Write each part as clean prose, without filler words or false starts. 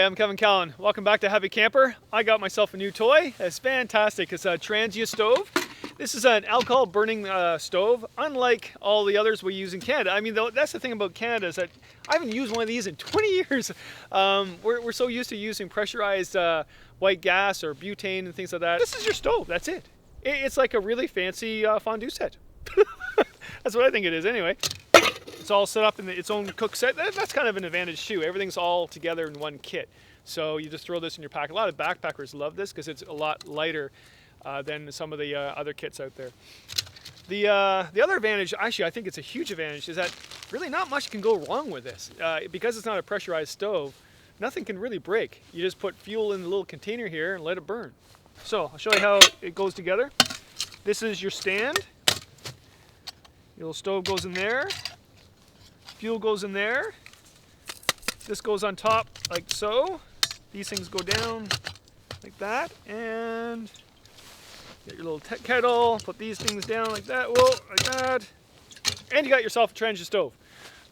I'm Kevin Callan. Welcome back to Happy Camper. I got myself a new toy. It's fantastic. It's a Trangia Stove. This is an alcohol burning stove, unlike all the others we use in Canada. I mean, that's the thing about Canada is that I haven't used one of these in 20 years. We're so used to using pressurized white gas or butane and things like that. This is your stove, that's it. It's like a really fancy fondue set. That's what I think it is anyway. It's all set up in its own cook set. That's kind of an advantage too. Everything's all together in one kit. So you just throw this in your pack. A lot of backpackers love this because it's a lot lighter than some of the other kits out there. The other advantage, actually I think it's a huge advantage, is that really not much can go wrong with this. Because it's not a pressurized stove, nothing can really break. You just put fuel in the little container here and let it burn. So I'll show you how it goes together. This is your stand. Your little stove goes in there. Fuel goes in there. This goes on top like so. These things go down like that. And get your little kettle. Put these things down like that. Whoa, like that. And you got yourself a Trangia stove.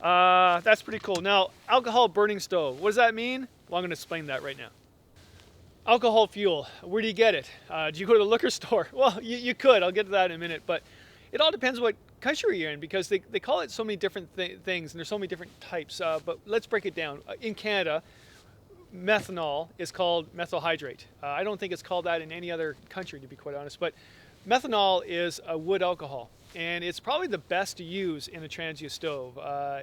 That's pretty cool. Now, alcohol burning stove. What does that mean? Well, I'm going to explain that right now. Alcohol fuel. Where do you get it? Do you go to the liquor store? Well, you could. I'll get to that in a minute. But it all depends what country you're in, because they call it so many different things, and there's so many different types. But let's break it down. In Canada, methanol is called methyl hydrate. I don't think it's called that in any other country, to be quite honest. But methanol is a wood alcohol, and it's probably the best to use in a Trangia stove.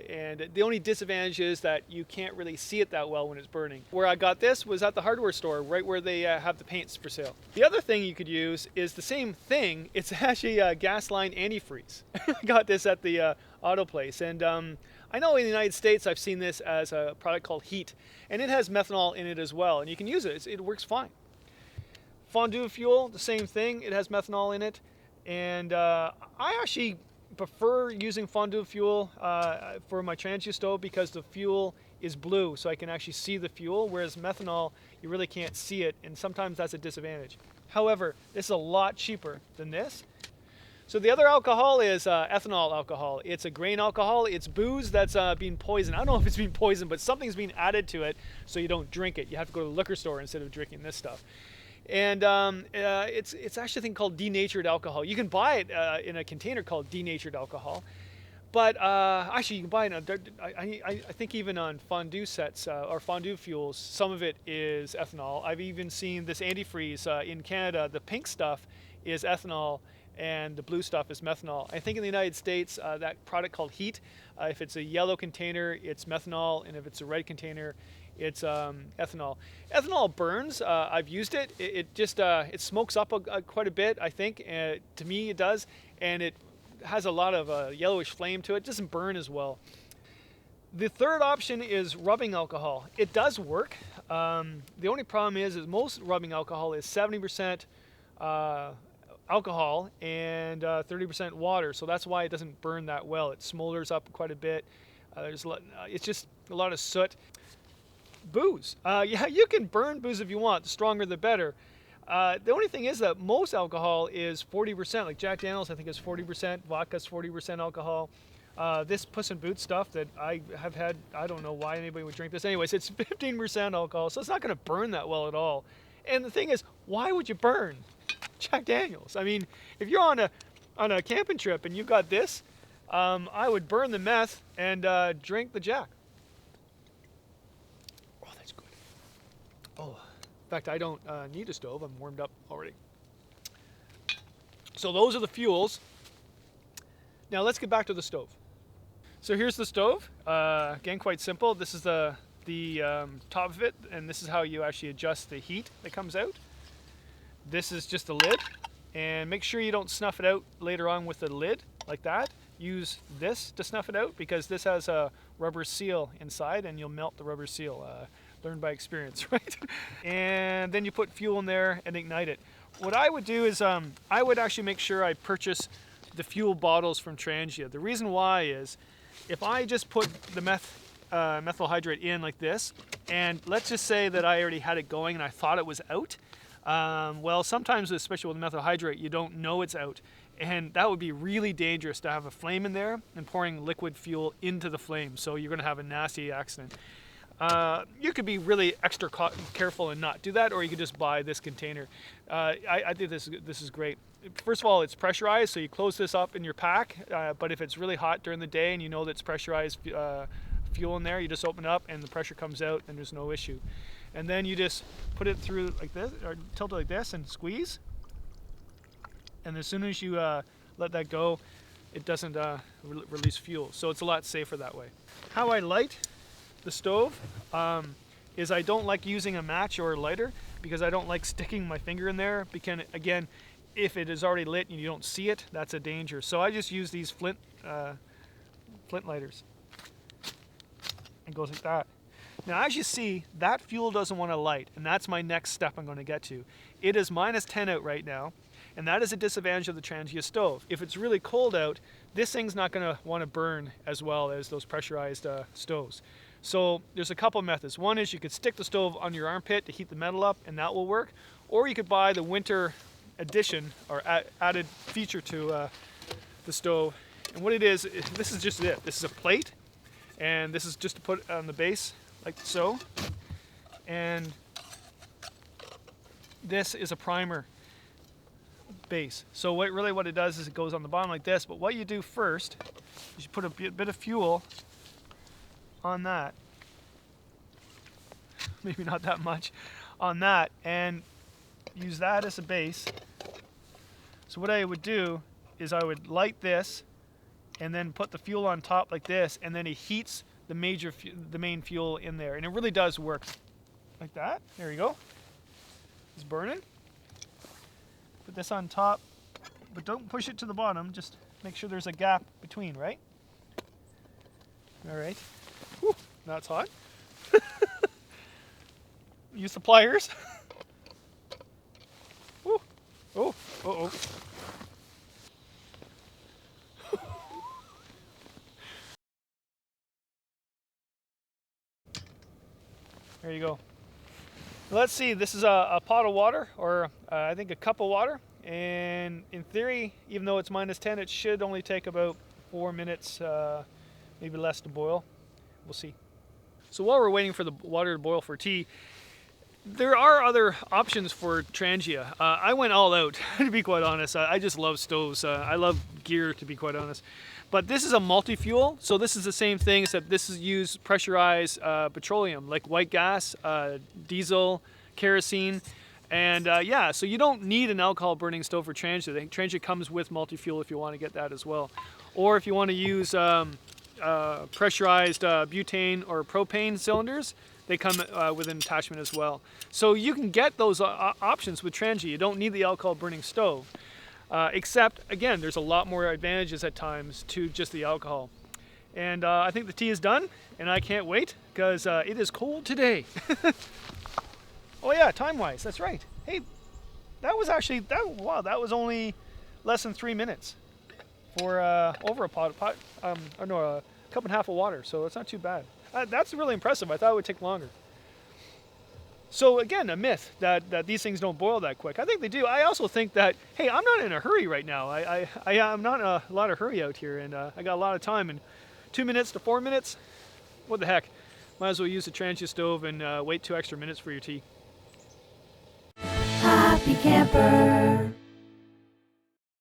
And the only disadvantage is that you can't really see it that well when it's burning. Where I got this was at the hardware store, right where they have the paints for sale. The other thing you could use is the same thing. It's actually a gas line antifreeze. I got this at the auto place, and I know in the United States I've seen this as a product called Heat, and it has methanol in it as well, and you can use it. It works fine. Fondue fuel, the same thing. It has methanol in it. And I actually prefer using fondue fuel for my Trangia stove because the fuel is blue, so I can actually see the fuel, whereas methanol, you really can't see it, and sometimes that's a disadvantage. However, this is a lot cheaper than this. So the other alcohol is ethanol alcohol. It's a grain alcohol. It's booze that's being poisoned. I don't know if it's being poisoned, but something's being added to it so you don't drink it. You have to go to the liquor store instead of drinking this stuff. And it's actually a thing called denatured alcohol. You can buy it in a container called denatured alcohol, but actually you can buy it. I think even on fondue sets or fondue fuels, some of it is ethanol. I've even seen this antifreeze in Canada. The pink stuff is ethanol, and the blue stuff is methanol. I think in the United States, that product called Heat, if it's a yellow container, it's methanol, and if it's a red container, it's ethanol. Ethanol burns. I've used it. It just it smokes up quite a bit, I think. To me, it does, and it has a lot of yellowish flame to it. It doesn't burn as well. The third option is rubbing alcohol. It does work. The only problem is most rubbing alcohol is 70% alcohol and 30% water. So that's why it doesn't burn that well. It smolders up quite a bit. It's just a lot of soot. Booze. Yeah, you can burn booze if you want. The stronger the better. The only thing is that most alcohol is 40%. Like Jack Daniels, I think is 40%. Vodka's 40% alcohol. This Puss in Boots stuff that I have had, I don't know why anybody would drink this. Anyways, it's 15% alcohol, so it's not going to burn that well at all. And the thing is, why would you burn Jack Daniels? I mean, if you're on a camping trip and you've got this, I would burn the meth and drink the Jack. Oh, in fact, I don't need a stove. I'm warmed up already. So those are the fuels. Now let's get back to the stove. So here's the stove. Again, quite simple. This is the top of it, and this is how you actually adjust the heat that comes out. This is just the lid, and make sure you don't snuff it out later on with the lid like that. Use this to snuff it out because this has a rubber seal inside, and you'll melt the rubber seal. Learned by experience, right? And then you put fuel in there and ignite it. What I would do is I would actually make sure I purchase the fuel bottles from Trangia. The reason why is if I just put the methyl hydrate in like this, and let's just say that I already had it going and I thought it was out, well, sometimes, especially with methyl hydrate, you don't know it's out. And that would be really dangerous to have a flame in there and pouring liquid fuel into the flame. So you're going to have a nasty accident. You could be really extra careful and not do that, or you could just buy this container. I think this is great. First of all, it's pressurized, so you close this up in your pack. But if it's really hot during the day and you know that it's pressurized fuel in there, you just open it up and the pressure comes out and there's no issue. And then you just put it through like this, or tilt it like this and squeeze. And as soon as you let that go, it doesn't release fuel. So it's a lot safer that way. How I light the stove is I don't like using a match or a lighter because I don't like sticking my finger in there. Because again, if it is already lit and you don't see it, that's a danger. So I just use these flint lighters. It goes like that. Now, as you see, that fuel doesn't want to light, and that's my next step I'm going to get to. It is -10 out right now, and that is a disadvantage of the Trangia stove. If it's really cold out, this thing's not going to want to burn as well as those pressurized stoves. So there's a couple methods. One is you could stick the stove on your armpit to heat the metal up, and that will work. Or you could buy the winter addition or added feature to the stove. And what it is, this is just it. This is a plate, and this is just to put on the base like so. And this is a primer base. So what it does is it goes on the bottom like this. But what you do first is you put a bit of fuel on that, maybe not that much, on that, and use that as a base. So what I would do is I would light this and then put the fuel on top like this, and then it heats the main fuel in there, and it really does work like that. There you go. It's burning. Put this on top, but don't push it to the bottom, just make sure there's a gap between, right? All right. Whew, that's hot. Use the pliers. Whew. Oh, uh-oh. There you go. Let's see, this is a pot of water, or I think a cup of water. And in theory, even though it's -10, it should only take about 4 minutes, maybe less to boil. We'll see. So while we're waiting for the water to boil for tea, there are other options for Trangia. I went all out, to be quite honest. I just love stoves. I love gear, to be quite honest. But this is a multi-fuel, so this is the same thing, except this is used pressurized petroleum, like white gas, diesel, kerosene. And yeah, so you don't need an alcohol burning stove for Trangia. Trangia comes with multi-fuel if you want to get that as well. Or if you want to use pressurized butane or propane cylinders, they come with an attachment as well. So you can get those options with Trangia. You don't need the alcohol burning stove. Except, again, there's a lot more advantages at times to just the alcohol. And I think the tea is done, and I can't wait because it is cold today. Oh yeah, time-wise, that's right. Hey, that was actually, wow, that was only less than 3 minutes for over a cup and a half of water, so it's not too bad. That's really impressive. I thought it would take longer. So again, a myth that these things don't boil that quick. I think they do. I also think that, hey, I'm not in a hurry right now. I'm not in a lot of hurry out here, and I got a lot of time. And 2 minutes to 4 minutes, what the heck? Might as well use the Trangia stove and wait 2 extra minutes for your tea. Happy camper.